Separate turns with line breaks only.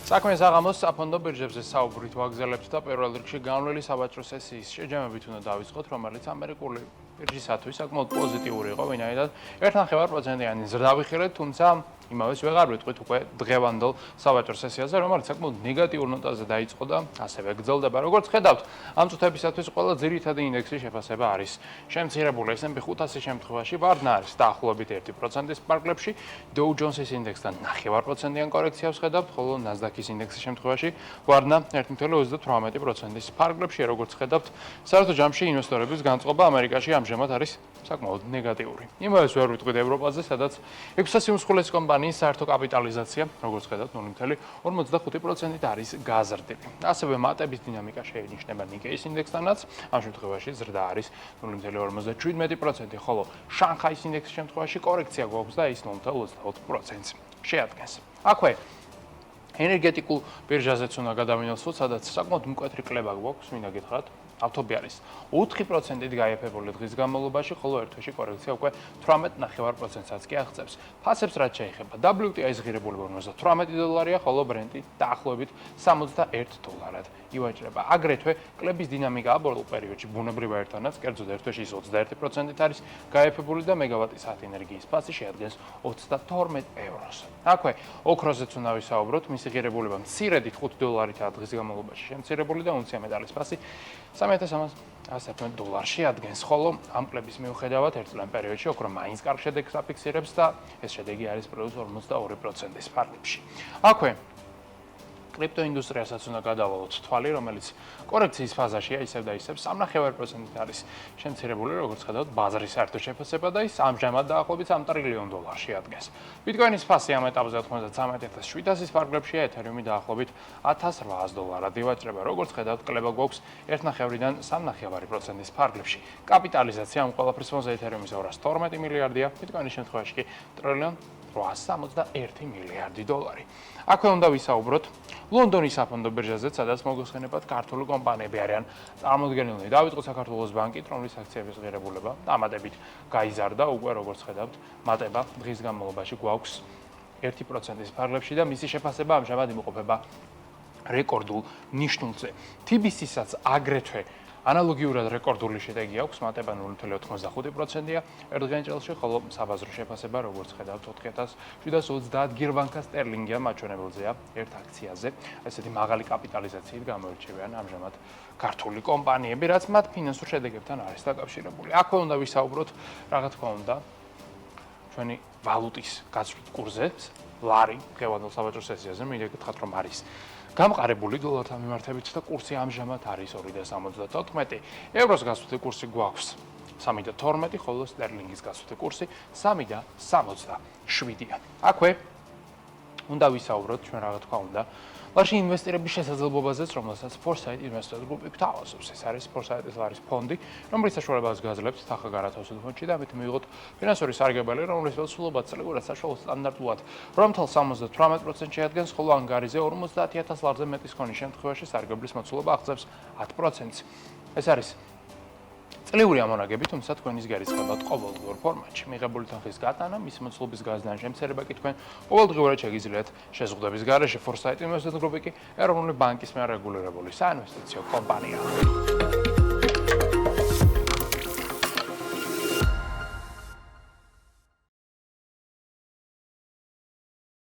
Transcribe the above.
საქმე საღამოს საფონდო ბირჟებზე საუბრით ვაგზალებთ და პირველ რიგში განვლილი საბაჭრო სესიის შეჯამებით უნდა დავიწყოთ, რომელიც ამერიკული ბირჟისათვის საკმაოდ პოზიტიური იყო, ვინაიდან 1.5%-იანი ზრდა ვიხილეთ, თუმცა იმავეს ვეღარ ვიტყვით უკვე დღევანდელ საბაჭრო სესიაზე, რომელიც საკმაოდ ნეგატიურ ნოტაზე დაიწყო და ასევე გრძელდება. როგორც ხედავთ, ამ წუთებისათვის ყველა ძირითადი ინდექსის შეფასება არის შემცირებული. S&P 500-ის შემთხვევაში ვარდნა არის დაახლოებით 1%-ის პარკლებში, Dow Jones-ის ინდექსთან 0.5%-იან კორექციას ხედავთ, ხოლო Nasdaq-ის ინდექსის შემთხვევაში ვარდნა 1.38%-ის პარკლებში, როგორც ხედავთ, საერთო ჯამში ინვესტორების განწყობა ამერიკაში ამჟამად არის საკმაოდ ნეგატიური. იმავეს ვერ ვიტყვით ევროპაზე, სადაც 600 უმსხვილესი კომპანიის საერთო კაპიტალიზაცია, როგორც ხედავთ, 0.45%-ით არის გაზრდილი. ასევე მატების დინამიკა შეინიშნება Nikkei-ის ინდექსთანაც, ამ შემთხვევაში ზრდა არის 0.57%, ხოლო შანხაის ინდექსის შემთხვევაში კორექცია გვაქვს და ის 0.24%-ს შეადგენს. აქვე ენერგეტიკულ ბირჟაზეც უნდა გადავინახოთ, სადაც საკმაოდ მკვეთრი კლება გვაქვს, მინდა გითხრათ. ავთობი არის 4%-ით გაიაფებული დღის განმავლობაში, ხოლო ერთ თვეში კორექცია უკვე 18.5%-საც კი აღწევს. ფასებს რაც შეეხება, WTI-ის ღირებულება $18, ხოლო Brent-ი დაახლოებით $61 ივაჭრება. აგრეთვე კლების დინამიკა ბოლო პერიოდში ბუნებრივ ერთანაც, კერძოდ ერთ თვეში 21%-ით არის გაიაფებული და მეგავატ-საათი ენერგიის ფასი შეადგენს 22 ევროს. აქვე ოქროზეც უნდა ვისაუბროთ, მისი ღირებულება მცირედით $5-ით დღის განმავლობაში შემცირებული და უნცია მეტალის ფასი $3,111 ადგენს, ხოლო ამ კლების მიუხედავად ერთ წლიან პერიოდში ოქრო მაინც კარგ შედეგს აფიქსირებს და ეს შედეგი არის პლუს 42%-ის ფარგლებში. აქვე კრიპტოინდუსტრიასაც უნდა გადავალოთ თვალი, რომელიც კორექციის ფაზაშია ისევ და ისევ 3.5%-ით არის შემცირებული, როგორც ხედავთ, ბაზრის საერთო შეფასება და ის ამჟამად დაახლოებით $3 ტრილიონ ადგენს. ბიტკოინის ფასი ამ ეტაპზე 93,700-ის ფარგლებშია, ეთერიუმი დაახლოებით $1,800 ივაჭრება. როგორც ხედავთ, კლება გვაქვს 1.5-დან 3.5%-ის ფარგლებში. კაპიტალიზაცია ამ ყველაფრის ფონზე ეთერიუმის 212 მილიარდია, ბიტკოინის შემთხვევაში კი $1,861 მილიარდი. აქვე უნდა ვისაუბროთ ლონდონის საფონდო ბირჟაზე, სადაც მოგეხსენებათ ქართული კომპანიები არიან წარმოდგენილნი. დავიწყოთ საქართველოს ბანკით, რომლის აქციების ღირებულება დამატებით გაიზარდა, უკვე როგორც ხედავთ, მატება დღის განმავლობაში გვაქვს 1%-ის ფარგლებში და მისი შეფასება ამჟამად იმყოფება რეკორდულ ნიშნულზე. TBC-საც აგრეთვე ანალოგიურად რეკორდული შედეგი აქვს, მატება 0.95%-ია ერთდღიან წელში, ხოლო საბაზრო შეფასება, როგორც ხედავთ, 4,730 გირვანკა სტერლინგია მაჩვენებელზეა ერთ აქციაზე. ესეთი მაღალი კაპიტალიზაციით გამოირჩევიან ამჟამად ქართული კომპანიები, რაც მათ ფინანსურ შედეგებთან არის დაკავშირებული. აქვე უნდა ვისაუბროთ, რა თქმა უნდა, ჩვენი ვალუტის გაცვლით კურსებს, ლარი დღევანდელ საბაჭრო სესიაზე, მინდა გითხრათ, რომ არის გამყარებული დოლართან მიმართებით და კურსი ამჟამად არის 2.74. ევროს გასვლითი კურსი გვაქვს 3.12, ხოლო სტერლინგის გასვლითი კურსი 3.67. აქვე უნდა ვისაუბროთ ჩვენ რა თქმა უნდა ლარში ინვესტირების შესაძლებლობაზეც, რომელსაც Foresight Investors Group გთავაზობს. ეს არის Foresight-ის ლარის ფონდი, რომლის საშუალებას გაძლევთ თანხა განათავსებელ ფონდში და ამით მიიღოთ ფინანსური სარგებელი, რომლის ველსულობა წლიგურად საშუალო სტანდარტულად 8.78% შეადგენს, ხოლო ანგარიზე 50,000 ლარზე მეტის ქონის შემთხვევაში სარგებლის მოცულობა აღწევს 10%-ს. ეს არის წლიური ამონაგები, თუმცა თქვენის გარიცხებად ყოველდღიურ ფორმატში. მიღებული თანხის გატანა, მისი მოცულობის გაზრდა, შემცირება კი თქვენ ყოველდღიურად შეგიძლიათ შეზღუდების გარეშე. Foresight Investors Group კი ეროვნული ბანკის მიერ რეგულირებული საინვესტიციო კომპანიაა.